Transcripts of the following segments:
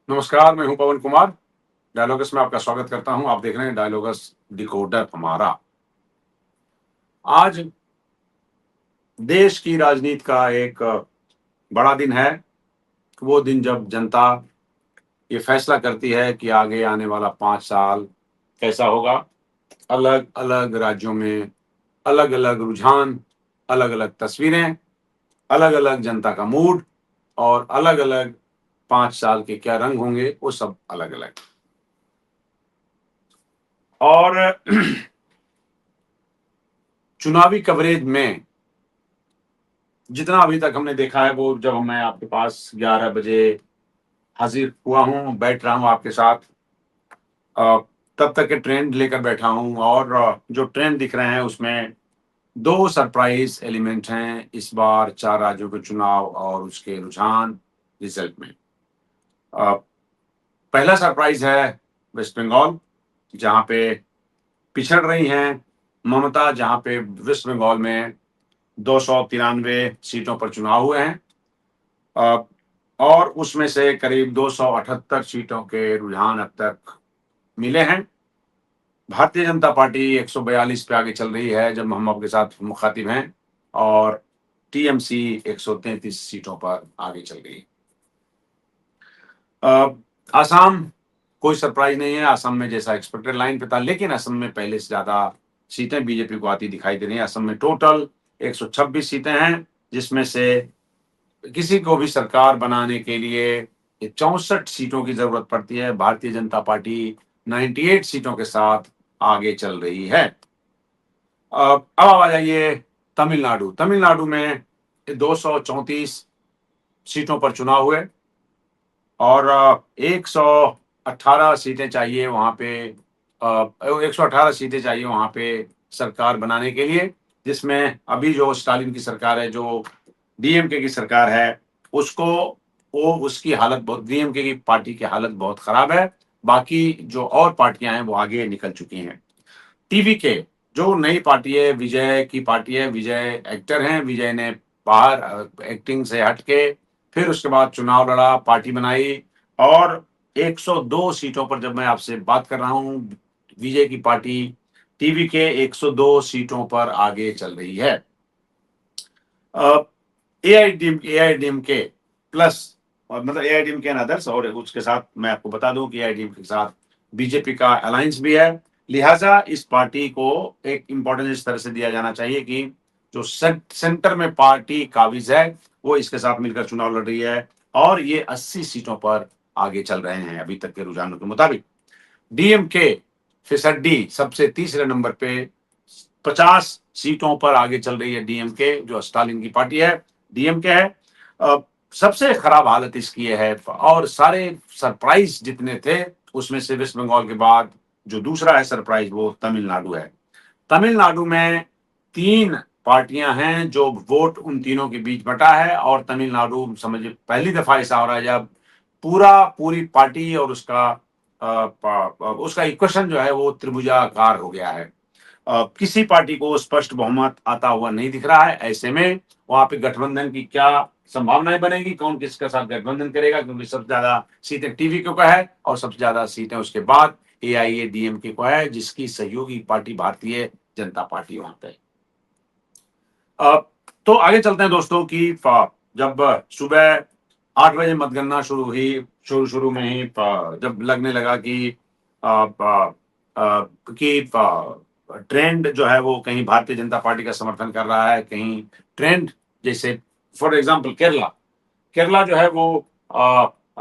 नमस्कार, मैं हूं पवन कुमार। डायलॉगस में आपका स्वागत करता हूं। आप देख रहे हैं डायलॉगस डिकोडर हमारा। आज देश की राजनीति का एक बड़ा दिन है। वो दिन जब जनता ये फैसला करती है कि आगे आने वाला 5 साल कैसा होगा। अलग अलग राज्यों में अलग अलग रुझान, अलग अलग तस्वीरें, अलग अलग जनता का मूड और अलग अलग 5 साल के क्या रंग होंगे, वो सब अलग अलग। और चुनावी कवरेज में जितना अभी तक हमने देखा है, वो जब मैं आपके पास 11 बजे हाजिर हुआ हूँ, बैठ रहा हूँ आपके साथ, अ, तब तक के ट्रेंड लेकर बैठा हूँ। और जो ट्रेंड दिख रहे हैं उसमें दो सरप्राइज एलिमेंट हैं इस बार 4 राज्यों के चुनाव और उसके रुझान रिजल्ट में। अ, पहला सरप्राइज है वेस्ट बंगाल, जहाँ पे पिछड़ रही हैं ममता, जहाँ पे वेस्ट बंगाल में 293 सीटों पर चुनाव हुए हैं। अ, और उसमें से करीब 278 सीटों के रुझान अब तक मिले हैं। भारतीय जनता पार्टी 142 पे आगे चल रही है जब हम आपके साथ मुखातिब हैं, और टीएमसी 133 सीटों पर आगे चल रही है। आसाम कोई सरप्राइज नहीं है। आसाम में जैसा एक्सपेक्टेड लाइन पे था, लेकिन असम में पहले से ज्यादा सीटें बीजेपी को आती दिखाई दे रही हैं। असम में टोटल 126 सीटें हैं, जिसमें से किसी को भी सरकार बनाने के लिए 64 सीटों की जरूरत पड़ती है। भारतीय जनता पार्टी 98 सीटों के साथ आगे चल रही है। अब आ जाइए तमिलनाडु। तमिलनाडु में 234 सीटों पर चुनाव हुए और 118 सीटें चाहिए वहां पे। 118 सीटें चाहिए वहां पे सरकार बनाने के लिए, जिसमें अभी जो स्टालिन की सरकार है, जो डीएमके की सरकार है, उसको वो उसकी हालत बहुत, डीएमके की पार्टी की हालत बहुत खराब है। बाकी जो और पार्टियां हैं वो आगे निकल चुकी हैं। टीवी के जो नई पार्टी है, विजय की पार्टी है, विजय एक्टर हैं। विजय ने बाहर एक्टिंग से हटके फिर उसके बाद चुनाव लड़ा, पार्टी बनाई, और 102 सीटों पर, जब मैं आपसे बात कर रहा हूं, विजय की पार्टी टीवी के 102 सीटों पर आगे चल रही है। एआईडीएमके प्लस, और मतलब एआईडीएमके एंड अदर्स, और उसके साथ मैं आपको बता दूं कि एआईडीएमके के साथ बीजेपी का अलायंस भी है। लिहाजा इस पार्टी को एक इंपॉर्टेंस इस तरह से दिया जाना चाहिए कि जो सेंटर में पार्टी काबिज है, वो इसके साथ मिलकर चुनाव लड़ रही है, और ये 80 सीटों पर आगे चल रहे हैं अभी तक के रुझानों के मुताबिक। डीएमके फिसड्डी सबसे तीसरे नंबर पे 50 सीटों पर आगे चल रही है। डीएमके जो स्टालिन की पार्टी है, डीएमके है। अ, सबसे खराब हालत इसकी है, और सारे सरप्राइज जितने थे उसमें से वेस्ट बंगाल के बाद जो दूसरा है सरप्राइज, वो तमिलनाडु है। तमिलनाडु में 3 पार्टियां हैं, जो वोट उन तीनों के बीच बटा है, और तमिलनाडु समझिए पहली दफा ऐसा हो रहा है जब पूरी पार्टी और उसका इक्वेशन जो है वो त्रिभुजाकार हो गया है। किसी पार्टी को स्पष्ट बहुमत आता हुआ नहीं दिख रहा है। ऐसे में वहां पे गठबंधन की क्या संभावनाएं बनेगी, कौन किसके साथ गठबंधन करेगा, क्योंकि सबसे ज्यादा सीटें टीवी को है और सबसे ज्यादा सीटें उसके बाद एआईएडीएमके को है, जिसकी सहयोगी पार्टी भारतीय जनता पार्टी वहां पे। अ, तो आगे चलते हैं दोस्तों की, जब सुबह 8 बजे मतगणना शुरू हुई, शुरू शुरू में ही जब लगने लगा कि ट्रेंड जो है वो कहीं भारतीय जनता पार्टी का समर्थन कर रहा है, कहीं ट्रेंड, जैसे फॉर एग्जांपल केरला, केरला जो है वो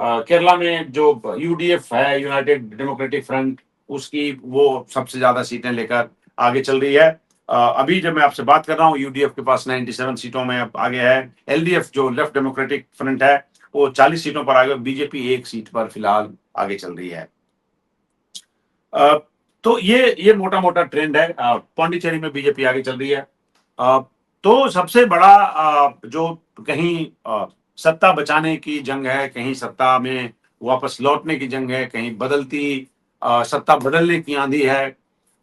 केरला में जो यूडीएफ है, यूनाइटेड डेमोक्रेटिक फ्रंट, उसकी वो सबसे ज्यादा सीटें लेकर आगे चल रही है। अभी जब मैं आपसे बात कर रहा हूँ, यूडीएफ के पास 97 सीटों में अब आगे है। एलडीएफ जो लेफ्ट डेमोक्रेटिक फ्रंट है, वो 40 सीटों पर आगे। बीजेपी एक सीट पर फिलहाल आगे चल रही है। अ, तो ये मोटा मोटा ट्रेंड है। पौंडीचेरी में बीजेपी आगे चल रही है। अ, तो सबसे बड़ा जो कहीं सत्ता बचाने की जंग है, कहीं सत्ता में वापस लौटने की जंग है, कहीं बदलती सत्ता बदलने की आंधी है।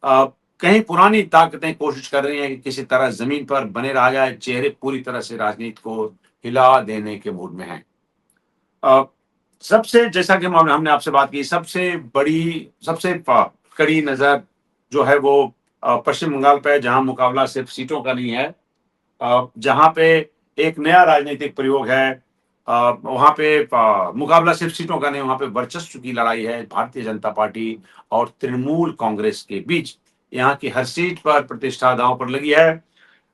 अ, कहीं पुरानी ताकतें कोशिश कर रही हैं कि किसी तरह जमीन पर बने रहा जाए। चेहरे पूरी तरह से राजनीति को हिला देने के मूड में हैं। सबसे जैसा कि हमने आपसे बात की, सबसे बड़ी, सबसे कड़ी नजर जो है वो पश्चिम बंगाल पे है, जहां मुकाबला सिर्फ सीटों का नहीं है, जहां पे एक नया राजनीतिक प्रयोग है। वहां पे मुकाबला सिर्फ सीटों का नहीं, वहां पे वर्चस्व की लड़ाई है भारतीय जनता पार्टी और तृणमूल कांग्रेस के बीच। यहाँ की हर सीट पर प्रतिष्ठा दांव पर लगी है।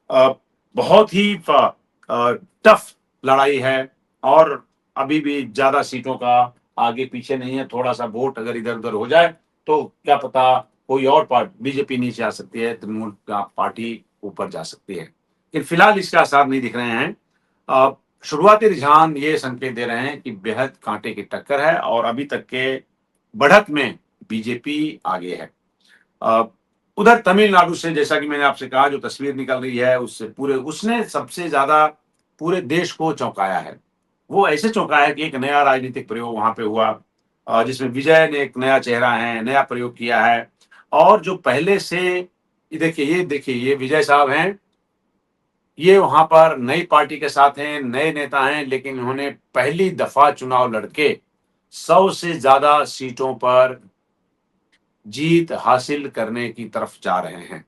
अ, बहुत ही टफ लड़ाई है, और अभी भी ज्यादा सीटों का आगे पीछे नहीं है। थोड़ा सा वोट अगर इधर उधर हो जाए तो क्या पता कोई और पार्टी, बीजेपी नीचे आ सकती है, तृणमूल का पार्टी ऊपर जा सकती है, लेकिन फिलहाल इसके आसार नहीं दिख रहे हैं। अ, शुरुआती रुझान ये संकेत दे रहे हैं कि बेहद कांटे की टक्कर है, और अभी तक के बढ़त में बीजेपी आगे है। अ, उधर तमिलनाडु से, जैसा कि मैंने आपसे कहा, जो तस्वीर निकल रही है उससे पूरे, उसने सबसे ज्यादा पूरे देश को चौंकाया है। वो ऐसे चौंकाया है कि एक नया राजनीतिक प्रयोग वहां पे हुआ, जिसमें विजय ने एक नया चेहरा है, नया प्रयोग किया है। और जो पहले से, ये देखिए ये विजय साहब हैं, ये वहां पर नई पार्टी के साथ हैं, नए नेता हैं, लेकिन उन्होंने पहली दफा चुनाव लड़के 100 से ज्यादा सीटों पर जीत हासिल करने की तरफ जा रहे हैं।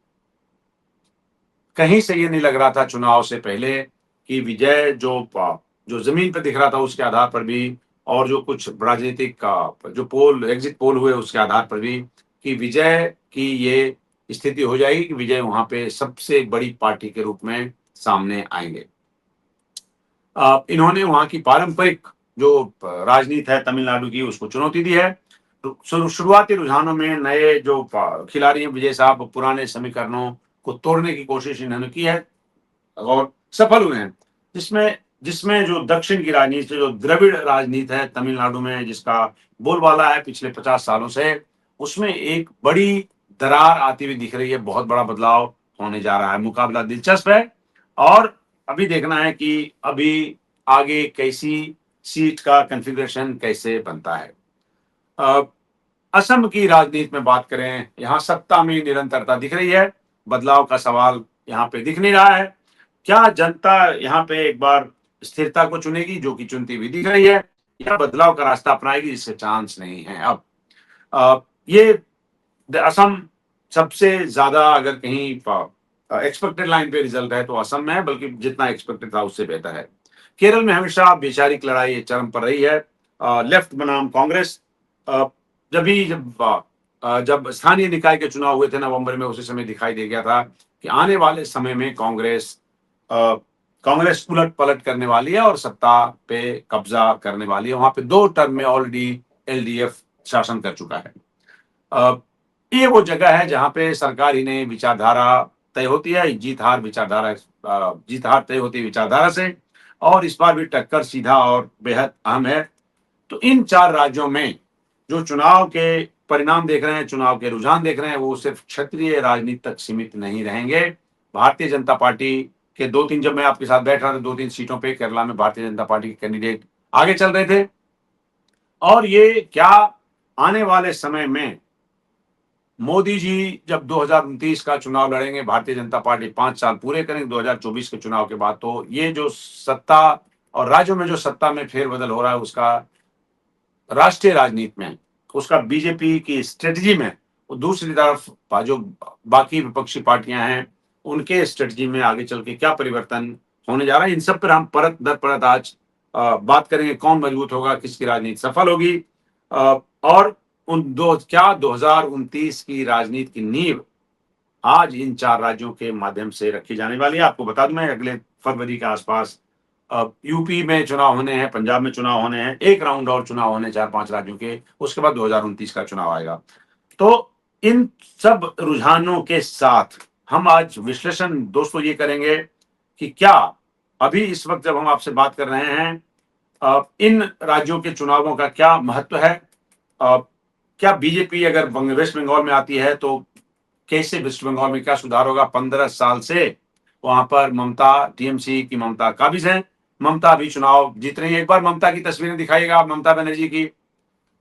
कहीं से ये नहीं लग रहा था चुनाव से पहले कि विजय जो जमीन पर दिख रहा था उसके आधार पर भी, और जो कुछ राजनीतिक का जो पोल, एग्जिट पोल हुए उसके आधार पर भी, कि विजय की ये स्थिति हो जाएगी कि विजय वहां पे सबसे बड़ी पार्टी के रूप में सामने आएंगे। इन्होंने वहां की पारंपरिक जो राजनीति है तमिलनाडु की, उसको चुनौती दी है। तो शुरुआती रुझानों में नए जो खिलाड़ी हैं, विजय साहब पुराने समीकरणों को तोड़ने की कोशिश इन्होंने की है और सफल हुए हैं। जिसमें जिसमें जो दक्षिण की राजनीति, जो द्रविड़ राजनीति है तमिलनाडु में, जिसका बोलबाला है पिछले 50 सालों से, उसमें एक बड़ी दरार आती हुई दिख रही है। बहुत बड़ा बदलाव होने जा रहा है, मुकाबला दिलचस्प है, और अभी देखना है कि अभी आगे कैसी सीट का कन्फिग्रेशन कैसे बनता है। अ, असम की राजनीति में बात करें, यहाँ सत्ता में निरंतरता दिख रही है, बदलाव का सवाल यहाँ पे दिख नहीं रहा है। क्या जनता यहाँ पे एक बार स्थिरता को चुनेगी, जो कि चुनती हुई दिख रही है, या बदलाव का रास्ता अपनाएगी, जिससे चांस नहीं है अब। ये असम सबसे ज्यादा, अगर कहीं एक्सपेक्टेड लाइन पे रिजल्ट है तो असम में है, बल्कि जितना एक्सपेक्टेड था उससे बेहतर है। केरल में हमेशा वैचारिक लड़ाई चरम पर रही है। लेफ्ट बनाम कांग्रेस, अ, जब स्थानीय निकाय के चुनाव हुए थे नवंबर में, उसी समय दिखाई दे गया था कि आने वाले समय में अ, कांग्रेस उलट पलट करने वाली है और सत्ता पे कब्जा करने वाली है। वहां पे 2 टर्म में ऑलरेडी एलडीएफ शासन कर चुका है। अ, ये वो जगह है जहां पे सरकार ही नहीं, विचारधारा तय होती है। जीत हार तय होती है विचारधारा से, और इस बार भी टक्कर सीधा और बेहद अहम है। तो इन 4 राज्यों में जो चुनाव के परिणाम देख रहे हैं, चुनाव के रुझान देख रहे हैं, वो सिर्फ क्षेत्रीय राजनीति तक सीमित नहीं रहेंगे। भारतीय जनता पार्टी के 2-3, जब मैं आपके साथ बैठ रहा था, 2-3 सीटों पे केरला में भारतीय जनता पार्टी के कैंडिडेट आगे चल रहे थे, और ये क्या आने वाले समय में मोदी जी जब 2029 का चुनाव लड़ेंगे, भारतीय जनता पार्टी 5 साल पूरे करेंगे 2024 के चुनाव के बाद, तो ये जो सत्ता और राज्यों में जो सत्ता में फेरबदल हो रहा है, उसका राष्ट्रीय राजनीति में, उसका बीजेपी की स्ट्रेटजी में, वो दूसरी तरफ जो बाकी विपक्षी पार्टियां हैं, उनके स्ट्रेटजी में आगे चल के क्या परिवर्तन होने जा रहा है, इन सब पर हम परत दर परत आज बात करेंगे। कौन मजबूत होगा, किसकी राजनीति सफल होगी, और उन दो क्या 2029 की राजनीति की नींव आज इन 4 राज्यों के माध्यम से रखी जाने वाली है। आपको बता दूं, मैं अगले फरवरी के आसपास यूपी में चुनाव होने हैं, पंजाब में चुनाव होने हैं, एक राउंड और चुनाव होने 4-5 राज्यों के, उसके बाद 2029 का चुनाव आएगा। तो इन सब रुझानों के साथ हम आज विश्लेषण दोस्तों ये करेंगे कि क्या अभी इस वक्त जब हम आपसे बात कर रहे हैं, इन राज्यों के चुनावों का क्या महत्व है। अ, क्या बीजेपी अगर वेस्ट बंगाल में आती है तो कैसे वेस्ट बंगाल में क्या सुधार होगा। 15 साल से वहां पर ममता, टीएमसी की ममता काबिज है। ममता अभी चुनाव जीत रही है। एक बार ममता की तस्वीरें दिखाइएगा आप, ममता बनर्जी की।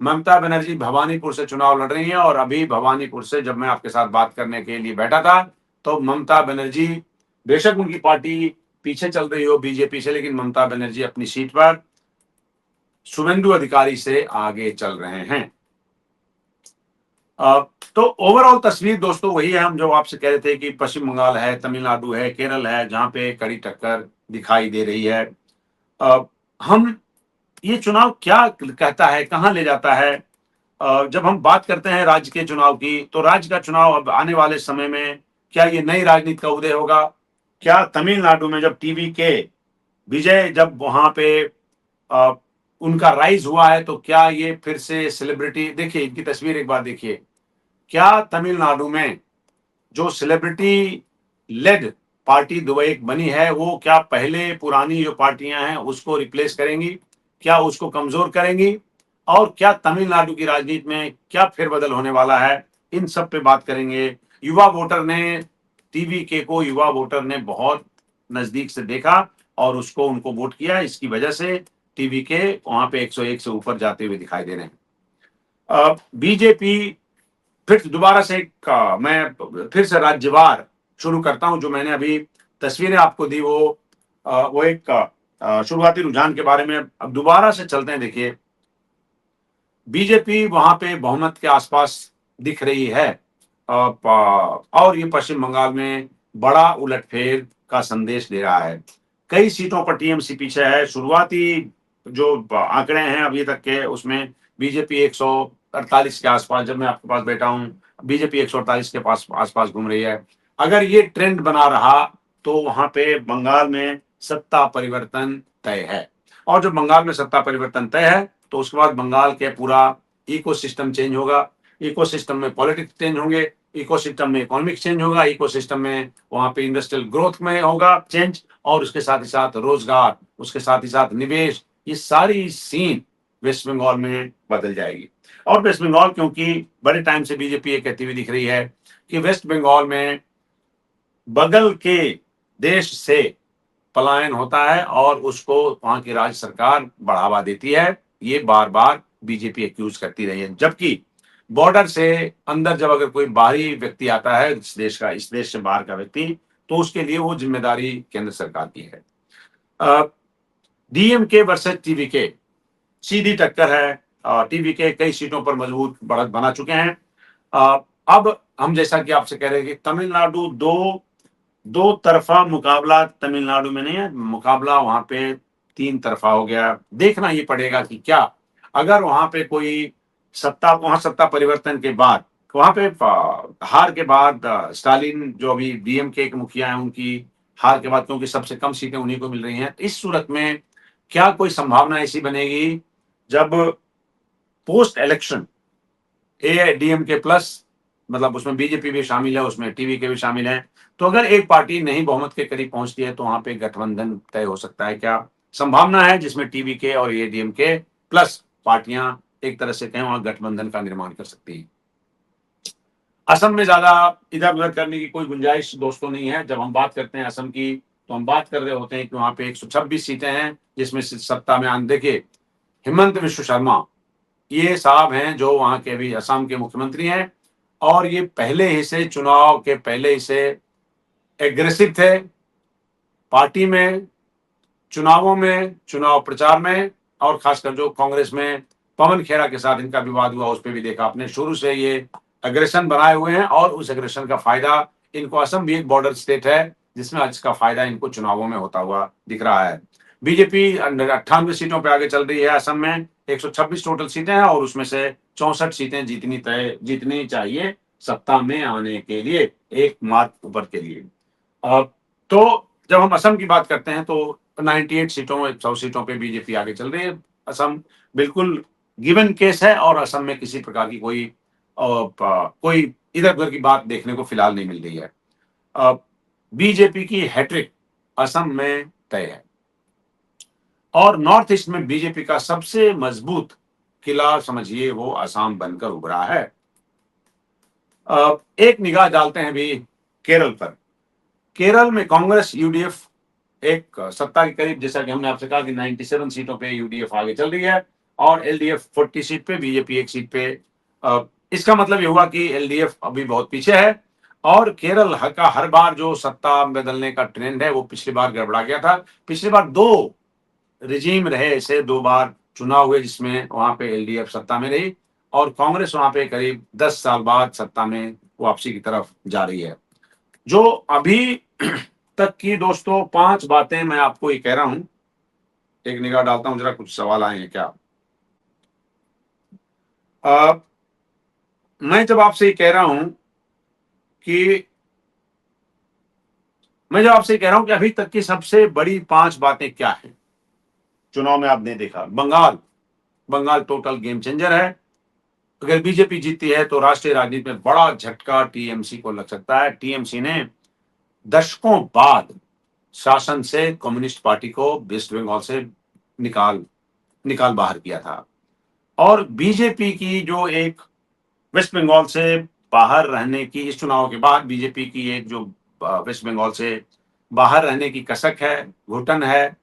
ममता बनर्जी भवानीपुर से चुनाव लड़ रही है, और अभी भवानीपुर से जब मैं आपके साथ बात करने के लिए बैठा था, तो ममता बनर्जी, बेशक उनकी पार्टी पीछे चल रही हो बीजेपी से, लेकिन ममता बनर्जी अपनी सीट पर शुभेंदु अधिकारी से आगे चल रहे हैं। तो ओवरऑल तस्वीर दोस्तों वही है, हम जो आपसे कह रहे थे कि पश्चिम बंगाल है, तमिलनाडु है, केरल है, जहां पे कड़ी टक्कर दिखाई दे रही है। हम ये चुनाव क्या कहता है, कहां ले जाता है? जब हम बात करते हैं राज्य के चुनाव की, तो राज्य का चुनाव अब आने वाले समय में क्या ये नई राजनीति का उदय होगा? क्या तमिलनाडु में जब टीवी के विजय, जब वहां पे अ, उनका राइज हुआ है, तो क्या ये फिर से सेलिब्रिटी, देखिए इनकी तस्वीर एक बार देखिए, क्या तमिलनाडु में जो सेलिब्रिटी लेड पार्टी दुबई एक बनी है, वो क्या पहले पुरानी जो पार्टियां हैं उसको रिप्लेस करेंगी? क्या उसको कमजोर करेंगी? और क्या तमिलनाडु की राजनीति में क्या फेरबदल होने वाला है? इन सब पे बात करेंगे। युवा वोटर ने, टीवी के को युवा वोटर ने बहुत नजदीक से देखा और उसको उनको वोट किया, इसकी वजह से टीवी के वहां पे 101 से ऊपर जाते हुए दिखाई दे रहे हैं। बीजेपी फिर दोबारा से मैं फिर से राज्यवार शुरू करता हूं। जो मैंने अभी तस्वीरें आपको दी, वो एक शुरुआती रुझान के बारे में। अब दोबारा से चलते हैं। देखिए, बीजेपी वहां पे बहुमत के आसपास दिख रही है, और ये पश्चिम बंगाल में बड़ा उलटफेर का संदेश दे रहा है। कई सीटों पर टीएमसी पीछे है। शुरुआती जो आंकड़े हैं अभी तक के, उसमें बीजेपी 148 के आसपास, जब मैं आपके पास बैठा हूं, बीजेपी 148 के पास आसपास घूम रही है। अगर ये ट्रेंड बना रहा तो वहां पे बंगाल में सत्ता परिवर्तन तय है। और जब बंगाल में सत्ता परिवर्तन तय है, तो उसके बाद बंगाल के पूरा इकोसिस्टम चेंज होगा। इकोसिस्टम में पॉलिटिक्स चेंज होंगे, इकोसिस्टम में इकोनॉमिक चेंज होगा, इकोसिस्टम में वहां पे इंडस्ट्रियल ग्रोथ में होगा चेंज, और उसके साथ ही साथ रोजगार, उसके साथ ही साथ निवेश, ये सारी सीन वेस्ट बंगाल में बदल जाएगी। और वेस्ट बंगाल, क्योंकि बड़े टाइम से बीजेपी ये कहती हुई दिख रही है कि वेस्ट बंगाल में बगल के देश से पलायन होता है और उसको वहां की राज्य सरकार बढ़ावा देती है, ये बार बार बीजेपी एक्यूज करती रही है। जबकि बॉर्डर से अंदर जब अगर कोई बाहरी व्यक्ति आता है, इस देश का, इस देश से बाहर का व्यक्ति, तो उसके लिए वो जिम्मेदारी केंद्र सरकार की है। डीएमके वर्सेस टीवी के सीधी टक्कर है। टीवी के कई सीटों पर मजबूत बढ़त बना चुके हैं। अब हम जैसा कि आपसे कह रहे हैं कि तमिलनाडु दो दो तरफा मुकाबला तमिलनाडु में नहीं है, मुकाबला वहां पे तीन तरफा हो गया। देखना ये पड़ेगा कि क्या, अगर वहां पे कोई वहां सत्ता परिवर्तन के बाद, वहां पे हार के बाद, स्टालिन जो अभी डीएमके के मुखिया हैं, उनकी हार के बाद, क्योंकि सबसे कम सीटें उन्हीं को मिल रही हैं, इस सूरत में क्या कोई संभावना ऐसी बनेगी जब पोस्ट इलेक्शन एआईडीएमके प्लस, मतलब उसमें बीजेपी भी शामिल है, उसमें टीवी के भी शामिल हैं, तो अगर एक पार्टी नहीं बहुमत के करीब पहुंचती है, तो वहां पे गठबंधन तय हो सकता है? क्या संभावना है जिसमें टीवी के और एआईडीएमके प्लस पार्टियां एक तरह से कहें वहां गठबंधन का निर्माण कर सकती है? असम में ज्यादा इधर उधर करने की कोई गुंजाइश दोस्तों नहीं है। जब हम बात करते हैं असम की, तो हम बात कर रहे होते हैं कि वहां पे 126 सीटें हैं, जिसमें से सत्ता में आने, देखिए हिमंत विश्व शर्मा ये साहब हैं जो वहां के अभी असम के मुख्यमंत्री हैं, और ये पहले ही से, चुनाव के पहले ही से एग्रेसिव थे पार्टी में, चुनावों में, चुनाव प्रचार में, और खासकर जो कांग्रेस में पवन खेरा के साथ इनका विवाद हुआ, उस पर भी देखा आपने, शुरू से ये अग्रेशन बनाए हुए हैं, और उस अग्रेशन का फायदा इनको, असम भी एक बॉर्डर स्टेट है जिसमें आज का फायदा इनको चुनावों में होता हुआ दिख रहा है। बीजेपी 98 सीटों पर आगे चल रही है। असम में 126 टोटल सीटें हैं, और उसमें से 64 सीटें जीतनी चाहिए सत्ता में आने के लिए, एक मार्क ऊपर के लिए। तो जब हम असम की बात करते हैं, तो 98 सीटों, 100 सीटों पे बीजेपी आगे चल रही है। असम बिल्कुल गिवन केस है, और असम में किसी प्रकार की कोई इधर उधर की बात देखने को फिलहाल नहीं मिल रही है। बीजेपी की हैट्रिक असम में तय है, और नॉर्थ ईस्ट में बीजेपी का सबसे मजबूत किला समझिए वो असम बनकर उभरा है। एक निगाह डालते हैं भी केरल पर। केरल में कांग्रेस यूडीएफ एक सत्ता के करीब, जैसा कि हमने आपसे कहा कि 97 सीटों पे यूडीएफ आगे चल रही है, और एलडीएफ 40 सीट पे, बीजेपी एक सीट पे। इसका मतलब ये हुआ कि एलडीएफ अभी बहुत पीछे है, और केरल का हर बार जो सत्ता बदलने का ट्रेंड है, वो पिछली बार गड़बड़ा गया था। पिछली बार दो रिजीम रहे, ऐसे दो बार चुनाव हुए जिसमें वहां पे एलडीएफ सत्ता में रही और कांग्रेस वहां पे करीब 10 साल बाद सत्ता में वापसी की तरफ जा रही है। जो अभी तक की दोस्तों 5 बातें मैं आपको ये कह रहा हूं, एक निगाह डालता हूं जरा, कुछ सवाल आए हैं क्या। अ, मैं जब आपसे ये कह रहा हूं कि अभी तक की सबसे बड़ी 5 बातें क्या है, चुनाव में आपने देखा बंगाल टोटल गेम चेंजर है। अगर बीजेपी जीतती है तो राष्ट्रीय राजनीति में बड़ा झटका टीएमसी को लग सकता है। टीएमसी ने दशकों बाद शासन से कम्युनिस्ट पार्टी को वेस्ट बंगाल से निकाल निकाल बाहर किया था और बीजेपी की जो एक वेस्ट बंगाल से बाहर रहने की, इस चुनाव के बाद बीजेपी की एक जो वेस्ट बंगाल से बाहर रहने की कसक है, घुटन है,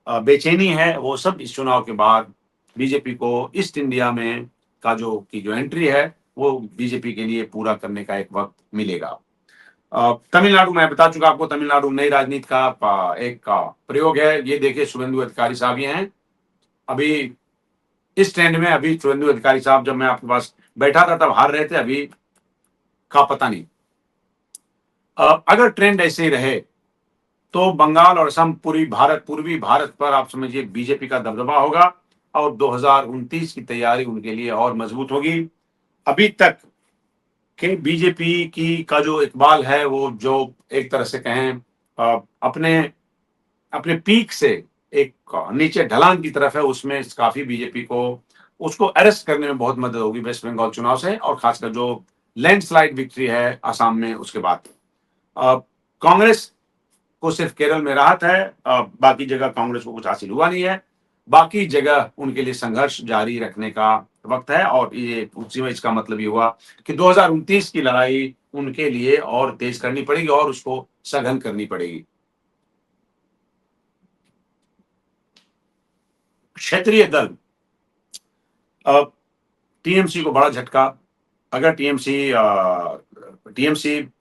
बेचैनी है, वो सब इस चुनाव के बाद बीजेपी को ईस्ट इंडिया में जो एंट्री है वो बीजेपी के लिए पूरा करने का एक वक्त मिलेगा। तमिलनाडु मैं बता चुका आपको, तमिलनाडु नई राजनीति का एक प्रयोग है। ये देखिए शुभेंदु अधिकारी साहब ये हैं अभी इस ट्रेंड में। अभी शुभेंदु अधिकारी साहब जब मैं आपके पास बैठा था तब हार रहे थे, अभी का पता नहीं। अगर ट्रेंड ऐसे ही रहे तो बंगाल और असम पूर्वी भारत पर आप समझिए बीजेपी का दबदबा होगा और 2029 की तैयारी उनके लिए और मजबूत होगी। अभी तक के बीजेपी की का जो इकबाल है वो जो एक तरह से कहें अपने अपने पीक से एक नीचे ढलान की तरफ है, उसमें काफी बीजेपी को उसको अरेस्ट करने में बहुत मदद होगी वेस्ट बंगाल चुनाव से, और खासकर जो लैंडस्लाइड विक्ट्री है आसाम में उसके बाद। कांग्रेस को सिर्फ केरल में राहत है, बाकी जगह कांग्रेस को कुछ हासिल हुआ नहीं है। बाकी जगह उनके लिए संघर्ष जारी रखने का वक्त है और ये उसी में इसका मतलब ये हुआ कि 2029 की लड़ाई उनके लिए और तेज करनी पड़ेगी और उसको सघन करनी पड़ेगी। क्षेत्रीय दल, टीएमसी को बड़ा झटका। अगर टीएमसी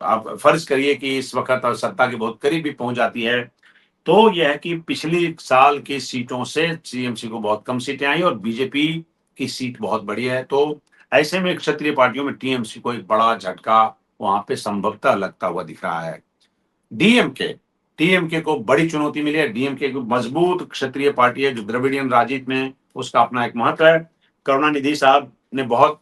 आप फर्ज करिए कि इस वक्त सत्ता के बहुत करीब भी पहुंच जाती है तो यह है कि पिछली साल की सीटों से टीएमसी को बहुत कम सीटें आई और बीजेपी की सीट बहुत बड़ी है, तो ऐसे में क्षत्रिय पार्टियों में टीएमसी को एक बड़ा झटका वहां पे संभवतः लगता हुआ दिख रहा है। डीएमके डीएमके को बड़ी चुनौती मिली है। डीएमके को मजबूत क्षत्रिय पार्टी है जो द्रविडियन राजनीति में उसका अपना एक महत्व है। करुणानिधि साहब ने बहुत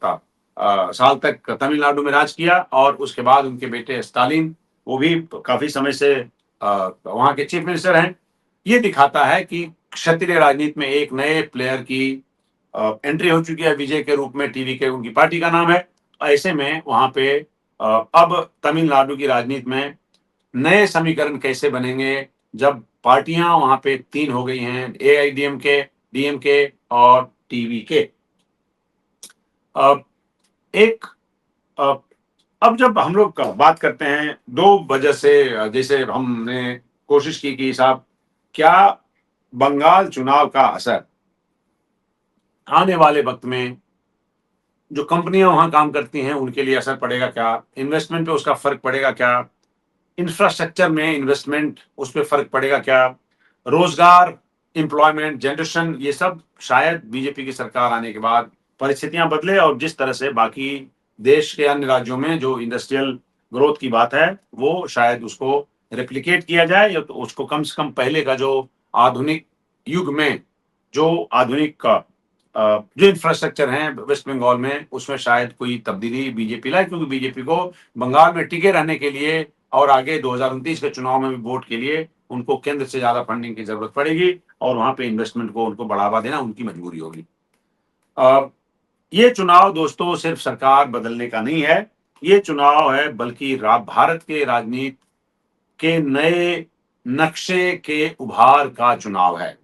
साल तक तमिलनाडु में राज किया और उसके बाद उनके बेटे स्टालिन वो भी काफी समय से वहां के चीफ मिनिस्टर हैं। ये दिखाता है कि क्षत्रिय राजनीति में एक नए प्लेयर की एंट्री हो चुकी है विजय के रूप में। टीवी के उनकी पार्टी का नाम है। ऐसे में वहां पे अब तमिलनाडु की राजनीति में नए समीकरण कैसे बनेंगे जब पार्टियां वहां पे 3 हो गई हैं, एआईडीएमके, डीएमके और टीवीके। अब एक अब अब जब हम लोग बात करते हैं 2 वजह से, जैसे हमने कोशिश की कि साहब क्या बंगाल चुनाव का असर आने वाले वक्त में जो कंपनियां वहां काम करती हैं उनके लिए असर पड़ेगा क्या, इन्वेस्टमेंट पे उसका फर्क पड़ेगा क्या, इंफ्रास्ट्रक्चर में इन्वेस्टमेंट उस पर फर्क पड़ेगा क्या, रोजगार, एम्प्लॉयमेंट जनरेशन, ये सब शायद बीजेपी की सरकार आने के बाद परिस्थितियां बदले और जिस तरह से बाकी देश के अन्य राज्यों में जो इंडस्ट्रियल ग्रोथ की बात है वो शायद उसको रेप्लिकेट किया जाए या तो उसको कम से कम पहले का जो आधुनिक युग में जो आधुनिक जो इंफ्रास्ट्रक्चर है वेस्ट बंगाल में उसमें शायद कोई तब्दीली बीजेपी लाए, क्योंकि बीजेपी को बंगाल में टिके रहने के लिए और आगे 2029 के चुनाव में भी वोट के लिए उनको केंद्र से ज्यादा फंडिंग की जरूरत पड़ेगी और वहां पे इन्वेस्टमेंट को उनको बढ़ावा देना उनकी मजबूरी होगी। ये चुनाव दोस्तों सिर्फ सरकार बदलने का नहीं है, ये चुनाव है बल्कि भारत के राजनीति के नए नक्शे के उभार का चुनाव है।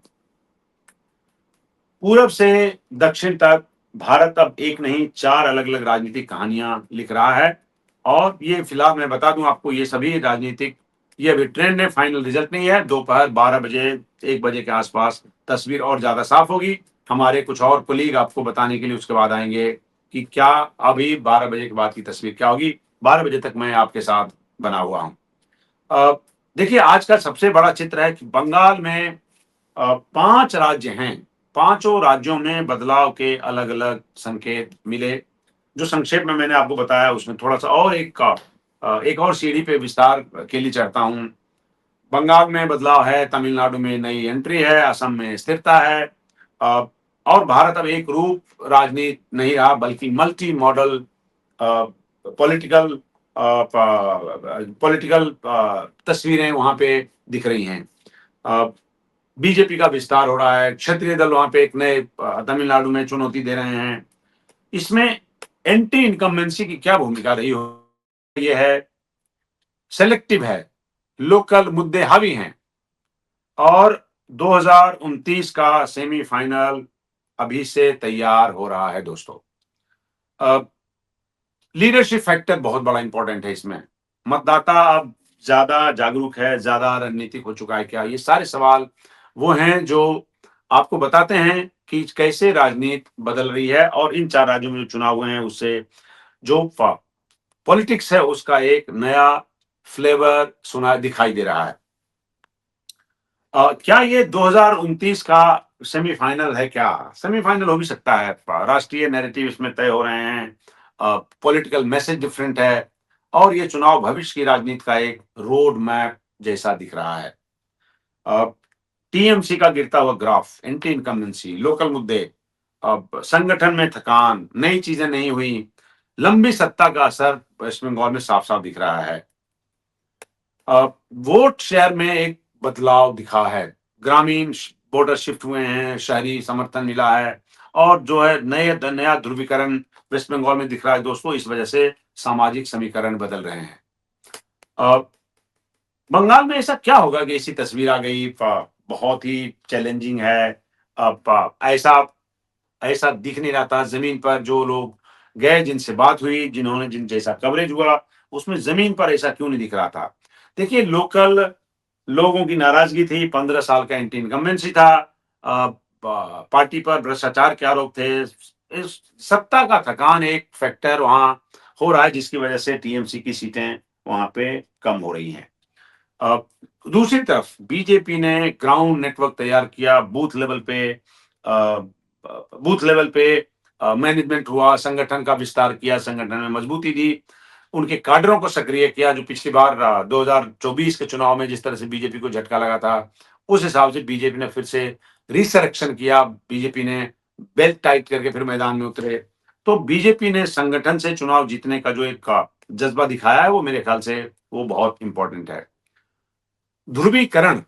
पूरब से दक्षिण तक भारत अब एक नहीं 4 अलग अलग राजनीतिक कहानियां लिख रहा है और ये फिलहाल मैं बता दूं आपको ये सभी राजनीतिक, ये अभी ट्रेंड है, फाइनल रिजल्ट नहीं है। दोपहर 12 बजे 1 बजे के आसपास तस्वीर और ज्यादा साफ होगी। हमारे कुछ और कोलीग आपको बताने के लिए उसके बाद आएंगे कि क्या अभी 12 बजे के बाद की तस्वीर क्या होगी। 12 बजे तक मैं आपके साथ बना हुआ हूं। देखिए आज का सबसे बड़ा चित्र है कि बंगाल में 5 राज्य हैं पांचों राज्यों में बदलाव के अलग अलग संकेत मिले। जो संक्षेप में मैंने आपको बताया उसमें थोड़ा सा और एक और सीढ़ी पे विस्तार के लिए चाहता हूं। बंगाल में बदलाव है, तमिलनाडु में नई एंट्री है, असम में स्थिरता है। अ, और भारत अब एक रूप राजनीति नहीं रहा बल्कि मल्टी मॉडल पॉलिटिकल पॉलिटिकल तस्वीरें वहां पे दिख रही हैं। बीजेपी का विस्तार हो रहा है, क्षेत्रीय दल वहां पे एक नए तमिलनाडु में चुनौती दे रहे हैं। इसमें एंटी इनकम्बेंसी की क्या भूमिका रही हो, ये है सेलेक्टिव है, लोकल मुद्दे हावी हैं। और 2029 का सेमीफाइनल अभी से तैयार हो रहा है दोस्तों। लीडरशिप फैक्टर बहुत बड़ा इंपॉर्टेंट है इसमें। मतदाता अब ज्यादा जागरूक है, ज्यादा रणनीतिक हो चुका है क्या, ये सारे सवाल वो हैं जो आपको बताते हैं कि कैसे राजनीति बदल रही है। और इन चार राज्यों में जो चुनाव हुए हैं उससे जो पॉलिटिक्स है उसका एक नया फ्लेवर सुना दिखाई दे रहा है। क्या ये 2029 का सेमीफाइनल है? क्या सेमीफाइनल हो भी सकता है। राष्ट्रीय नैरेटिव इसमें तय हो रहे हैं, पॉलिटिकल मैसेज डिफरेंट है, और ये चुनाव भविष्य की राजनीति का एक रोड मैप जैसा दिख रहा है। टीएमसी का गिरता हुआ ग्राफ, एंटी इनकम्बेंसी, लोकल मुद्दे, अब संगठन में थकान, नई चीजें नहीं हुई, लंबी सत्ता का असर वेस्ट बंगाल में साफ साफ दिख रहा है। वोट शेयर में एक बदलाव दिखा है, ग्रामीण वोटर शिफ्ट हुए हैं, शहरी समर्थन मिला है, और जो है नया ध्रुवीकरण वेस्ट बंगाल में दिख रहा है दोस्तों। इस वजह से सामाजिक समीकरण बदल रहे हैं। बंगाल में ऐसा क्या होगा कि ऐसी तस्वीर आ गई? बहुत ही चैलेंजिंग है। अब ऐसा ऐसा दिख नहीं रहा था जमीन पर। जो लोग गए, जिनसे बात हुई, जिन्होंने जिन जैसा कवरेज हुआ, उसमें जमीन पर ऐसा क्यों नहीं दिख रहा था? देखिए, लोकल लोगों की नाराजगी थी, 15 साल का एंटी इनकम्बेंसी था, पार्टी पर भ्रष्टाचार के आरोप थे, इस सत्ता का थकान एक फैक्टर वहां हो रहा है जिसकी वजह से टीएमसी की सीटें वहां पे कम हो रही हैं। अ, दूसरी तरफ बीजेपी ने ग्राउंड नेटवर्क तैयार किया, बूथ लेवल पे मैनेजमेंट हुआ, संगठन का विस्तार किया, संगठन में मजबूती दी, उनके काडरों को सक्रिय किया। जो पिछली बार 2024 के चुनाव में जिस तरह से बीजेपी को झटका लगा था, उस हिसाब से बीजेपी ने फिर से रिसरेक्शन किया। बीजेपी ने बेल्ट टाइट करके फिर मैदान में उतरे। तो बीजेपी ने संगठन से चुनाव जीतने का जो एक जज्बा दिखाया है, वो मेरे ख्याल से वो बहुत इंपॉर्टेंट है। ध्रुवीकरण,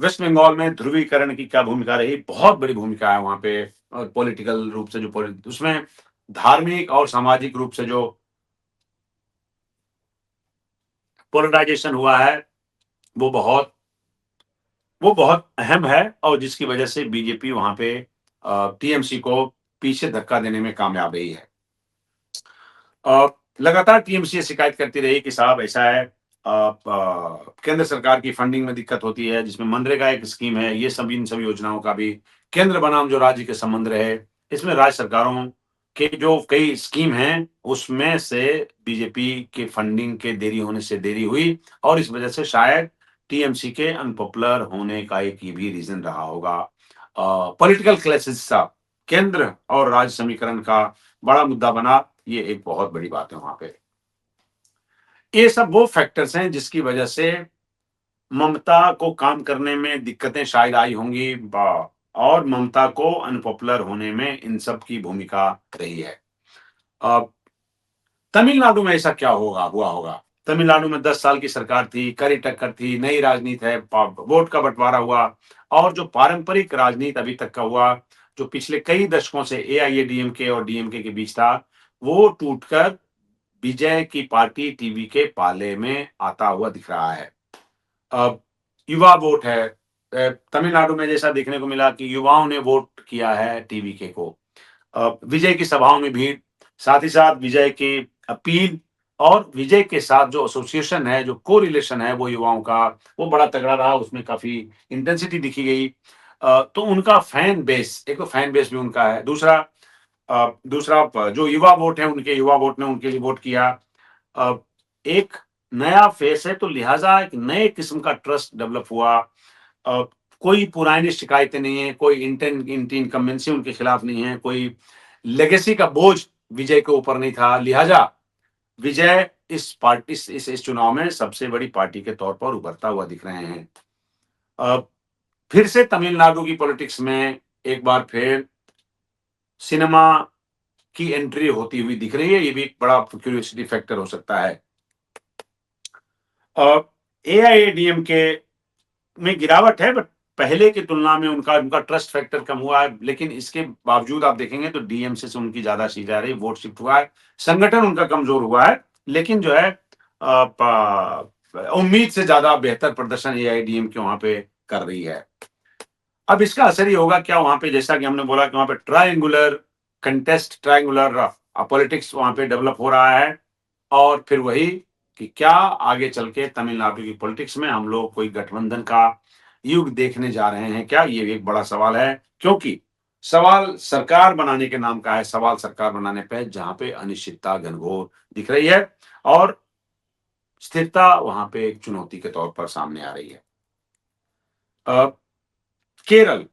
वेस्ट बंगाल में ध्रुवीकरण की क्या भूमिका रही? बहुत बड़ी भूमिका है वहां पे। पॉलिटिकल रूप से जो उसमें धार्मिक और सामाजिक रूप से जो पोलराइजेशन हुआ है, वो बहुत वो बहुत अहम है, और जिसकी वजह से बीजेपी वहां पे टीएमसी को पीछे धक्का देने में कामयाब रही है। लगातार टीएमसी शिकायत करती रही कि साहब ऐसा है, केंद्र सरकार की फंडिंग में दिक्कत होती है, जिसमें मनरेगा एक स्कीम है, ये सभी इन सभी योजनाओं का भी केंद्र बनाम जो राज्य के संबंध रहे, इसमें राज्य सरकारों के जो कई स्कीम हैं उसमें से बीजेपी के फंडिंग के देरी होने से देरी हुई, और इस वजह से शायद टीएमसी के अनपॉपुलर होने का एक ये भी रीजन रहा होगा। पॉलिटिकल क्लैशेस का केंद्र और राज्य समीकरण का बड़ा मुद्दा बना, ये एक बहुत बड़ी बात है वहां पे। ये सब वो फैक्टर्स हैं जिसकी वजह से ममता को काम करने में दिक्कतें शायद आई होंगी, और ममता को अनपॉपुलर होने में इन सब की भूमिका रही है। अब तमिलनाडु में ऐसा क्या हुआ होगा? तमिलनाडु में 10 साल की सरकार थी, कड़ी टक्कर थी, नई राजनीति है, वोट का बंटवारा हुआ, और जो पारंपरिक राजनीति अभी तक का हुआ, जो पिछले कई दशकों से एआईएडीएमके और डीएमके के बीच था, वो टूटकर विजय की पार्टी टीवी के पाले में आता हुआ दिख रहा है। अब युवा वोट है, तमिलनाडु में जैसा देखने को मिला कि युवाओं ने वोट किया है टीवीके को। विजय की सभाओं में भीड़, साथ ही साथ विजय की अपील, और विजय के साथ जो एसोसिएशन है, जो को रिलेशन है वो युवाओं का, वो बड़ा तगड़ा रहा, उसमें काफी इंटेंसिटी दिखी गई। तो उनका फैन बेस, एक तो फैन बेस भी उनका है, दूसरा जो युवा वोट है, उनके युवा वोट ने उनके लिए वोट किया। एक नया फेस है, तो लिहाजा एक नए किस्म का ट्रस्ट डेवलप हुआ। कोई पुरानी शिकायतें नहीं है, कोई इनकम्बेंसी उनके खिलाफ नहीं है, कोई लेगेसी का बोझ विजय के ऊपर नहीं था। लिहाजा विजय इस पार्टी इस चुनाव में सबसे बड़ी पार्टी के तौर पर उभरता हुआ दिख रहे हैं। फिर से तमिलनाडु की पॉलिटिक्स में एक बार फिर सिनेमा की एंट्री होती हुई दिख रही है। ये भी एक बड़ा क्यूरियोसिटी फैक्टर हो सकता है। एआईएडीएमके में गिरावट है, बट पहले की तुलना में उनका उनका ट्रस्ट फैक्टर कम हुआ है, लेकिन इसके बावजूद आप देखेंगे तो डीएमसी से उनकी ज्यादा सीट आ रही है, वोट शिफ्ट हुआ है, संगठन उनका कमजोर हुआ है, लेकिन जो है उम्मीद से ज्यादा बेहतर प्रदर्शन एआईडीएम के वहां पे कर रही है। अब इसका असर ये होगा क्या वहां पे, जैसा कि हमने बोला कि वहां पे ट्रायंगुलर पॉलिटिक्स वहां पे डेवलप हो रहा है, और फिर वही कि क्या आगे चल के तमिलनाडु की पॉलिटिक्स में हम लोग कोई गठबंधन का युग देखने जा रहे हैं क्या, ये एक बड़ा सवाल है। क्योंकि सवाल सरकार बनाने के नाम का है, सवाल सरकार बनाने पे जहां पे अनिश्चितता घनघोर दिख रही है और स्थिरता वहां पे एक चुनौती के तौर पर सामने आ रही है। केरल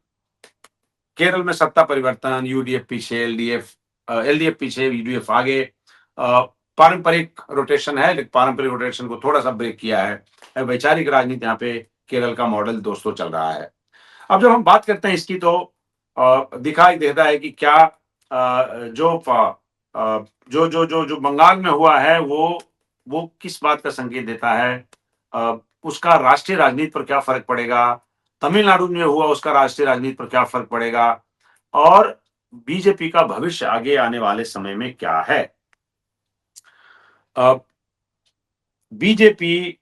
केरल में सत्ता परिवर्तन, यूडीएफ पीछे, एलडीएफ पीछे, यूडीएफ आगे, पारंपरिक रोटेशन है, लेकिन पारंपरिक रोटेशन को थोड़ा सा ब्रेक किया है। वैचारिक राजनीति यहाँ पे केरल का मॉडल दोस्तों चल रहा है। अब जब हम बात करते हैं इसकी, तो दिखाई देता है कि क्या जो बंगाल में हुआ है वो किस बात का संकेत देता है, उसका राष्ट्रीय राजनीति पर क्या फर्क पड़ेगा, तमिलनाडु में हुआ उसका राष्ट्रीय राजनीति पर क्या फर्क पड़ेगा, और बीजेपी का भविष्य आगे आने वाले समय में क्या है। बीजेपी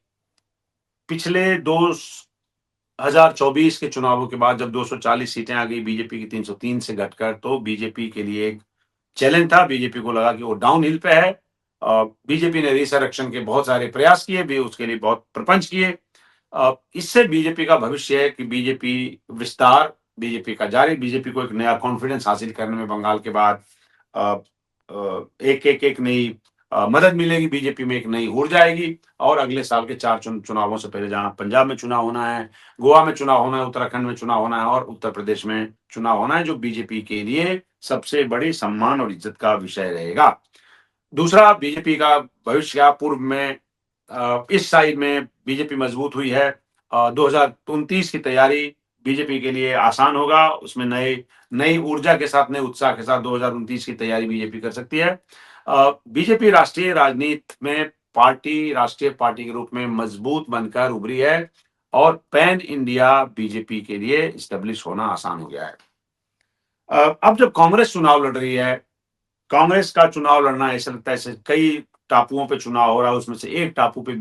पिछले 2024 के चुनावों के बाद जब 240 सीटें आ गई बीजेपी की 303 से घटकर, तो बीजेपी के लिए एक चैलेंज था। बीजेपी को लगा कि वो डाउन हिल पे है। बीजेपी ने रिसरेक्शन के बहुत सारे प्रयास किए भी, उसके लिए बहुत प्रपंच किए। इससे बीजेपी का भविष्य है कि बीजेपी विस्तार, बीजेपी का जारी, बीजेपी को एक नया कॉन्फिडेंस हासिल करने में बंगाल के बाद एक नई मदद मिलेगी, बीजेपी में एक नई ऊर्जा आएगी, और अगले साल के 4 चुनावों से पहले, जहां पंजाब में चुनाव होना है, गोवा में चुनाव होना है, उत्तराखंड में चुनाव होना है और उत्तर प्रदेश में चुनाव होना है, जो बीजेपी के लिए सबसे बड़ी सम्मान और इज्जत का विषय रहेगा। दूसरा, बीजेपी का भविष्य क्या, पूर्व में इस साइड में बीजेपी मजबूत हुई है। 2029 की तैयारी बीजेपी के लिए आसान होगा, उसमें नई ऊर्जा के साथ, नए उत्साह के साथ 2029 की तैयारी बीजेपी कर सकती है। बीजेपी राष्ट्रीय राजनीति में राष्ट्रीय पार्टी के रूप में मजबूत बनकर उभरी है, और पैन इंडिया बीजेपी के लिए स्टेब्लिश होना आसान हो गया है। अब जब कांग्रेस चुनाव लड़ रही है, कांग्रेस का चुनाव लड़ना ऐसा लगता है, ऐसे कई टापुओं पे चुनाव हो रहा है, उसमें से एक टापू पे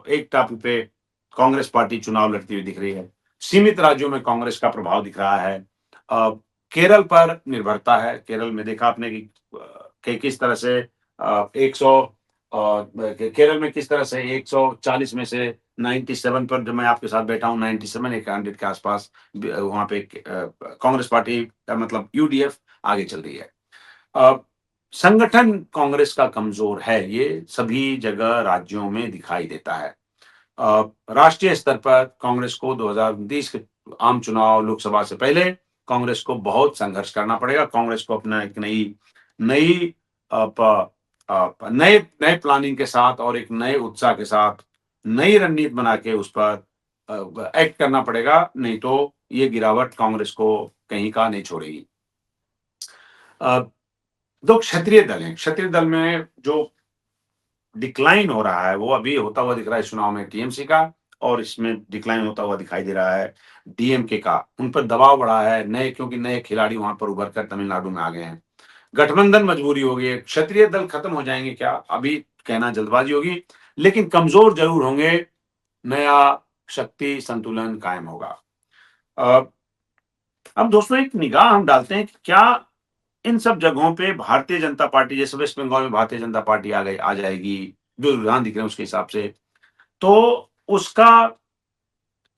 एक टापू पे कांग्रेस पार्टी चुनाव लड़ती हुई दिख रही है। सीमित राज्यों में कांग्रेस का प्रभाव दिख रहा है। केरल पर निर्भरता है। केरल में देखा आपने कि किस तरह से 100 केरल में किस तरह से 140 में से 97 पर, जब मैं आपके साथ बैठा हूँ, 97 100 के आसपास वहां पे कांग्रेस पार्टी मतलब यूडीएफ आगे चल रही है। संगठन कांग्रेस का कमजोर है, ये सभी जगह राज्यों में दिखाई देता है। राष्ट्रीय स्तर पर कांग्रेस को 2029 के आम चुनाव, लोकसभा से पहले कांग्रेस को बहुत संघर्ष करना पड़ेगा। कांग्रेस को अपना एक नई नए नए प्लानिंग के साथ और एक नए उत्साह के साथ नई रणनीति बना के उस पर एक्ट करना पड़ेगा, नहीं तो ये गिरावट कांग्रेस को कहीं का नहीं छोड़ेगी। दो क्षत्रिय दल हैं, क्षत्रिय दल में जो डिक्लाइन हो रहा है वो अभी होता हुआ दिख रहा है चुनाव में टीएमसी का, और इसमें डिक्लाइन होता हुआ दिखाई दे रहा है डीएमके का। उन पर दबाव बढ़ा है नए, क्योंकि नए खिलाड़ी वहां पर उभर कर तमिलनाडु में आ गए हैं। गठबंधन मजबूरी हो गई है। क्षत्रिय दल खत्म हो जाएंगे क्या, अभी कहना जल्दबाजी होगी, लेकिन कमजोर जरूर होंगे। नया शक्ति संतुलन कायम होगा। अब दोस्तों एक निगाह हम डालते हैं कि क्या इन सब जगहों पे भारतीय जनता पार्टी, जैसे वेस्ट बंगाल में भारतीय जनता पार्टी आ जाएगी, जो रुझान दिख रहे हैं उसके हिसाब से, तो उसका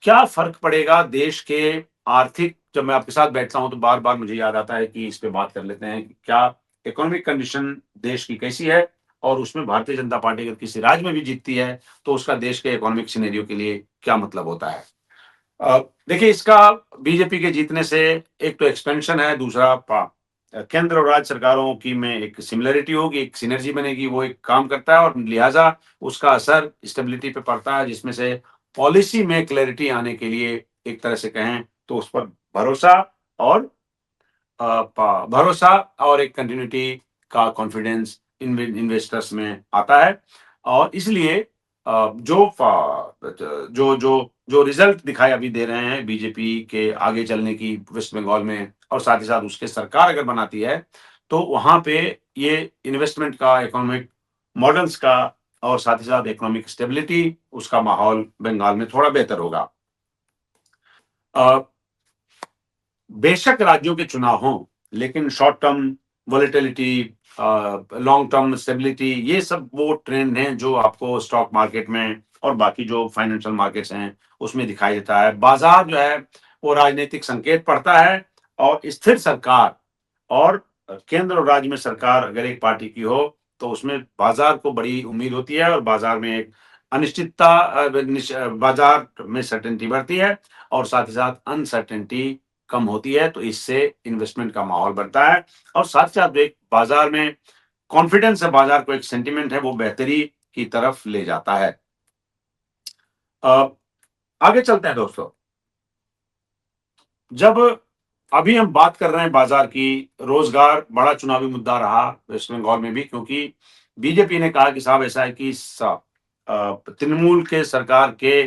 क्या फर्क पड़ेगा देश के आर्थिक। जब मैं आपके साथ बैठता हूं तो बार बार मुझे याद आता है कि इस पे बात कर लेते हैं कि क्या इकोनॉमिक कंडीशन देश की कैसी है, और उसमें भारतीय जनता पार्टी अगर किसी राज्य में भी जीतती है तो उसका देश के इकोनॉमिक सिनेरियो के लिए क्या मतलब होता है। देखिए, इसका बीजेपी के जीतने से एक तो एक्सपेंशन है, दूसरा केंद्र और राज्य सरकारों की में एक सिमिलरिटी होगी, एक सिनर्जी बनेगी, वो एक काम करता है और लिहाजा उसका असर स्टेबिलिटी पे पड़ता है, जिसमें से पॉलिसी में क्लैरिटी आने के लिए एक तरह से कहें तो उस पर भरोसा और भरोसा और एक कंटिन्यूटी का कॉन्फिडेंस इन्वेस्टर्स में आता है। और इसलिए जो रिजल्ट दिखाई अभी दे रहे हैं बीजेपी के आगे चलने की वेस्ट बंगाल में, और साथ ही साथ उसके सरकार अगर बनाती है तो वहां पे ये इन्वेस्टमेंट का, इकोनॉमिक मॉडल्स का और साथ ही साथ इकोनॉमिक स्टेबिलिटी, उसका माहौल बंगाल में थोड़ा बेहतर होगा। बेशक राज्यों के चुनाव हों, लेकिन short term volatility, long term stability, ये सब वो ट्रेंड हैं जो आपको स्टॉक मार्केट में और बाकी जो फाइनेंशियल मार्केट्स हैं उसमें दिखाई देता है। बाजार जो है वो राजनीतिक संकेत पड़ता है, और स्थिर सरकार और केंद्र और राज्य में सरकार अगर एक पार्टी की हो तो उसमें बाजार को बड़ी उम्मीद होती है, और बाजार में एक अनिश्चितता, बाजार में सर्टेनिटी बढ़ती है और साथ ही साथ अनसर्टेनिटी कम होती है, तो इससे इन्वेस्टमेंट का माहौल बढ़ता है, और साथ ही साथ एक बाजार में कॉन्फिडेंस है, बाजार को एक सेंटिमेंट है, वो बेहतरी की तरफ ले जाता है। आगे चलते हैं दोस्तों। जब अभी हम बात कर रहे हैं बाजार की, रोजगार बड़ा चुनावी मुद्दा रहा वेस्ट बंगाल में भी, क्योंकि बीजेपी ने कहा कि साहब ऐसा है कि तृणमूल के सरकार के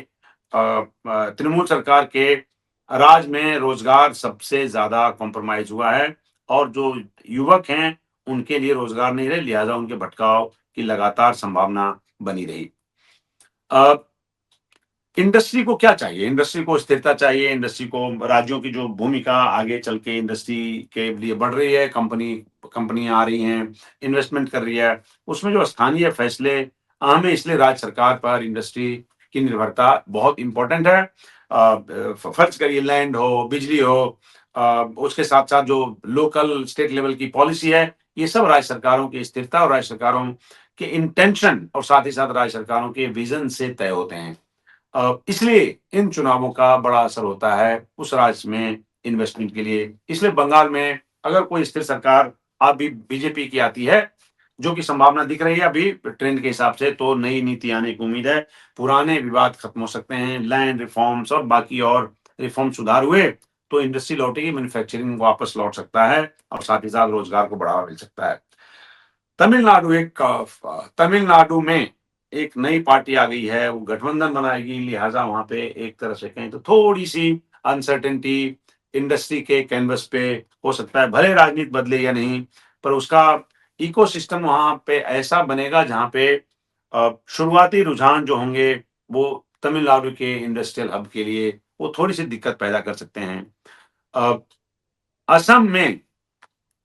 तृणमूल सरकार के राज में रोजगार सबसे ज्यादा कॉम्प्रोमाइज हुआ है, और जो युवक हैं उनके लिए रोजगार नहीं रहे, लिहाजा उनके भटकाव की लगातार संभावना बनी रही। इंडस्ट्री को क्या चाहिए? इंडस्ट्री को स्थिरता चाहिए, इंडस्ट्री को, राज्यों की जो भूमिका आगे चल के इंडस्ट्री के लिए बढ़ रही है, कंपनियां आ रही हैं, इन्वेस्टमेंट कर रही है, उसमें जो स्थानीय फैसले अहम है, इसलिए राज्य सरकार पर इंडस्ट्री की निर्भरता बहुत इंपॉर्टेंट है। फर्ज करिए लैंड हो, बिजली हो, उसके साथ साथ जो लोकल स्टेट लेवल की पॉलिसी है, ये सब राज्य सरकारों की स्थिरता और राज्य सरकारों के इंटेंशन और साथ ही साथ राज्य सरकारों के विजन से तय होते हैं। इसलिए इन चुनावों का बड़ा असर होता है उस राज्य में इन्वेस्टमेंट के लिए। इसलिए बंगाल में अगर कोई स्थिर सरकार अभी बीजेपी की आती है, जो कि संभावना दिख रही है अभी ट्रेंड के हिसाब से, तो नई नीति आने की उम्मीद है, पुराने विवाद खत्म हो सकते हैं, लैंड रिफॉर्म्स और बाकी और रिफॉर्म सुधार हुए तो इंडस्ट्री लौटेगी, मैन्युफैक्चरिंग वापस लौट सकता है, और साथ ही साथ रोजगार को बढ़ावा मिल सकता है। तमिलनाडु में एक नई पार्टी आ गई है, वो गठबंधन बनाएगी, लिहाजा वहां पे एक तरह से कहें तो थोड़ी सी अनसर्टेनिटी इंडस्ट्री के कैनवस पे हो सकता है, भले राजनीति बदले या नहीं, पर उसका इकोसिस्टम वहां पे ऐसा बनेगा जहां पे शुरुआती रुझान जो होंगे वो तमिलनाडु के इंडस्ट्रियल हब के लिए वो थोड़ी सी दिक्कत पैदा कर सकते हैं। अ, असम में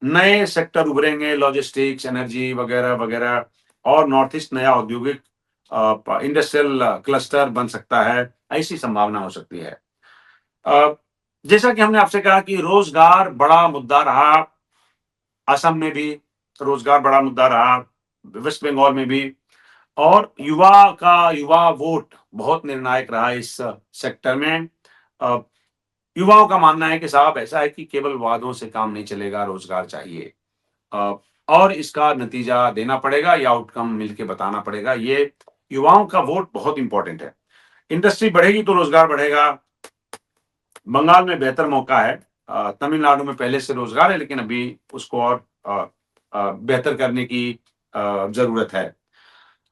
नए सेक्टर उभरेंगे, लॉजिस्टिक्स, एनर्जी वगैरह वगैरह, और नॉर्थ ईस्ट नया औद्योगिक इंडस्ट्रियल क्लस्टर बन सकता है, ऐसी संभावना हो सकती है। अ, जैसा कि हमने आपसे कहा कि रोजगार बड़ा मुद्दा रहा, असम में भी रोजगार बड़ा मुद्दा रहा, वेस्ट बंगाल में भी, और युवा वोट बहुत निर्णायक रहा इस सेक्टर में। अ, युवाओं का मानना है कि साहब ऐसा है कि केवल वादों से काम नहीं चलेगा, रोजगार चाहिए, अ, और इसका नतीजा देना पड़ेगा या आउटकम मिलके बताना पड़ेगा। ये युवाओं का वोट बहुत इंपॉर्टेंट है। इंडस्ट्री बढ़ेगी तो रोजगार बढ़ेगा। बंगाल में बेहतर मौका है, तमिलनाडु में पहले से रोजगार है, लेकिन अभी उसको और बेहतर करने की जरूरत है।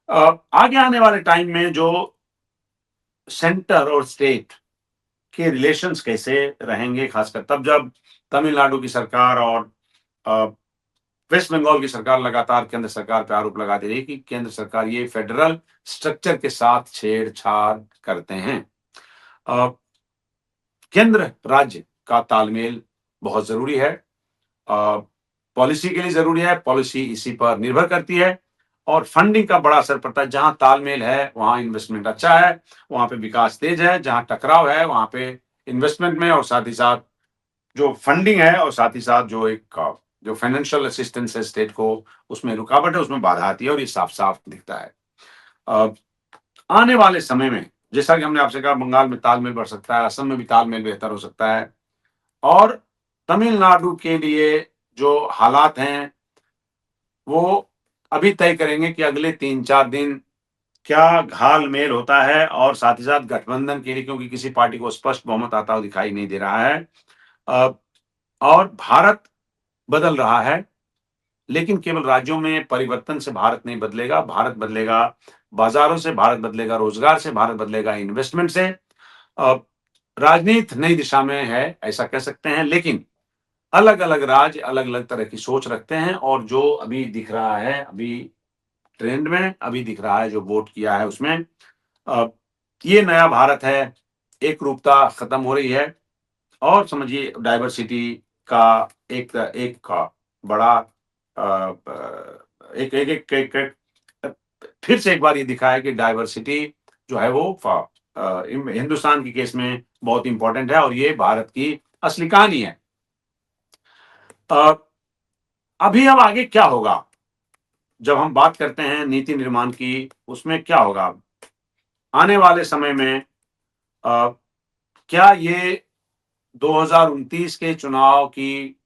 आगे आने वाले टाइम में जो सेंटर और स्टेट के रिलेशंस कैसे रहेंगे, खासकर तब जब तमिलनाडु की सरकार और वेस्ट बंगाल की सरकार लगातार केंद्र सरकार पे आरोप लगाती रही कि केंद्र सरकार ये फेडरल स्ट्रक्चर के साथ छेड़छाड़ करते हैं। अ, केंद्र राज्य का तालमेल बहुत जरूरी है, पॉलिसी के लिए जरूरी है, पॉलिसी इसी पर निर्भर करती है, और फंडिंग का बड़ा असर पड़ता है। जहां तालमेल है वहां इन्वेस्टमेंट अच्छा है, वहां पे विकास तेज है, जहां टकराव है वहां पे इन्वेस्टमेंट में और साथ ही साथ जो फंडिंग है और साथ ही साथ जो एक जो फाइनेंशियल असिस्टेंस है स्टेट को, उसमें रुकावट है, उसमें बाधा आती है, और ये साफ साफ दिखता है। अ, आने वाले समय में जैसा कि हमने आपसे कहा, बंगाल में तालमेल बढ़ सकता है, असम में भी तालमेल बेहतर हो सकता है। और तमिलनाडु के लिए जो हालात हैं, वो अभी तय करेंगे कि अगले 3-4 दिन क्या घाल-मेल होता है, और साथ ही साथ गठबंधन के लिए, क्योंकि किसी पार्टी को स्पष्ट बहुमत आता हुआ दिखाई नहीं दे रहा है। अ, और भारत बदल रहा है, लेकिन केवल राज्यों में परिवर्तन से भारत नहीं बदलेगा। भारत बदलेगा बाज़ारों से, भारत बदलेगा रोज़गार से, भारत बदलेगा इन्वेस्टमेंट से। अ, राजनीति नई दिशा में है, ऐसा कह सकते हैं, लेकिन अलग-अलग राज्य अलग-अलग तरह की सोच रखते हैं, और जो अभी दिख रहा है, अभी ट्रेंड में अभी दिख रहा है, जो वोट किया है उसमें, अ, ये नया भारत है, एकरूपता खत्म हो रही है, और समझिए डाइवर्सिटी का एक एक का बड़ा एक एक एक, एक, एक फिर से एक बार ये दिखा है कि डाइवर्सिटी जो है वो हिंदुस्तान के केस में बहुत इंपॉर्टेंट है, और ये भारत की असली कहानी है। अ, अभी अब आगे क्या होगा, जब हम बात करते हैं नीति निर्माण की, उसमें क्या होगा आने वाले समय में? अ, क्या ये 2029 के चुनाव की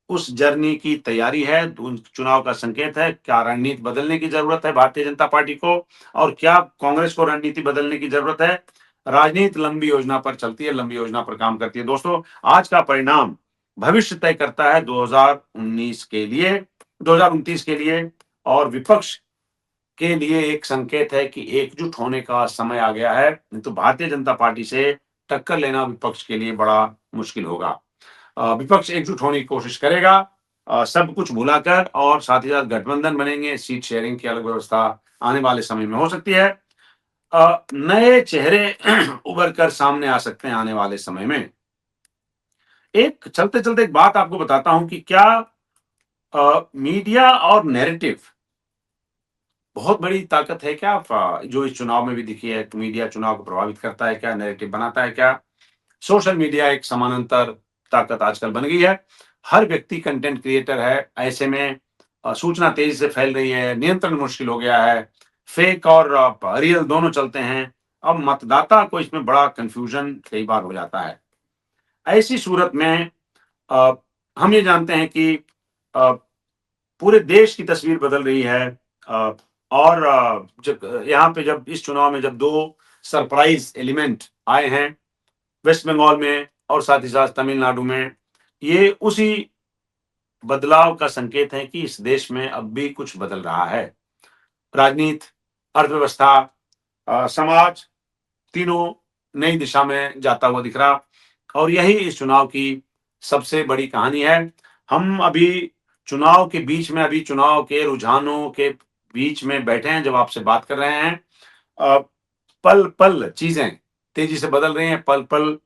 उस जर्नी की तैयारी है, उन चुनाव का संकेत है? क्या रणनीति बदलने की ज़रूरत है भारतीय जनता पार्टी को, और क्या कांग्रेस को रणनीति बदलने की ज़रूरत है? राजनीति लंबी योजना पर चलती है, लंबी योजना पर काम करती है। दोस्तों, आज का परिणाम भविष्य तय करता है 2019 के लिए, 2029 के लिए, और विपक्ष के लिए एक संकेत है कि एकजुट होने का समय आ गया है, नहीं तो भारतीय जनता पार्टी से टक्कर लेना विपक्ष के लिए बड़ा मुश्किल होगा। विपक्ष एकजुट होने की कोशिश करेगा, सब कुछ भुलाकर, और साथ ही साथ गठबंधन बनेंगे, सीट शेयरिंग की अलग व्यवस्था आने वाले समय में हो सकती है। नए चेहरे उभर कर सामने आ सकते हैं आने वाले समय में। एक चलते-चलते एक बात आपको बताता हूँ कि क्या मीडिया और नैरेटिव बहुत बड़ी ताकत है क्या? जो इस चुनाव में भी दिखी है, तो मीडिया चुनाव को प्रभावित करता है क्या? नैरेटिव बनाता है क्या? सोशल मीडिया एक समानांतर ताकत आजकल बन गई है। हर व्यक्ति कंटेंट क्रिएटर है। ऐसे में सूचना तेज़ी से फैल रही है, नियंत्रण मुश्किल हो गया है। फेक और रियल दोनों चलते हैं। अब मतदाता को इसमें बड़ा कन्फ्यूज़न कई बार हो जाता है। ऐसी सूरत में अ, हम ये जानते हैं कि अ, पूरे देश की तस्वीर बदल रही है। अ, और जब यहाँ पे जब इस चुनाव में जब 2 सरप्राइज़ एलिमेंट आए हैं, वेस्ट बंगाल में और साथ ही साथ तमिलनाडु में, ये उसी बदलाव का संकेत है कि इस देश में अब भी कुछ बदल रहा है। राजनीति, अर्थव्यवस्था, समाज, तीनों नई दिशा में जाता हुआ दिख रहा, और यही इस चुनाव की सबसे बड़ी कहानी है। हम अभी चुनाव के बीच में, अभी चुनाव के रुझानों के बीच में बैठे हैं, जब आपसे बात कर रहे हैं। अ, पल-पल चीज़ें तेज़ी से बदल रही हैं, पल-पल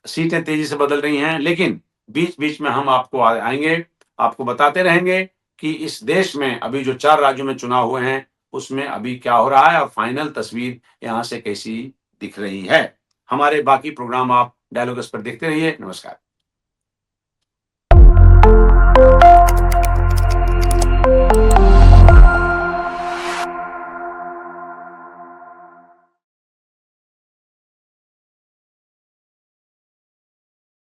सीटें तेज़ी से बदल रही हैं, लेकिन बीच-बीच में हम आपको आएँगे, आपको बताते रहेंगे कि इस देश में अभी जो 4 राज्यों में चुनाव हुए हैं, उसमें अभी क्या हो रहा है, और फाइनल तस्वीर यहाँ से कैसी दिख रही है। हमारे बाकी प्रोग्राम आप डायलॉग्स पर देखते रहिए। नमस्कार।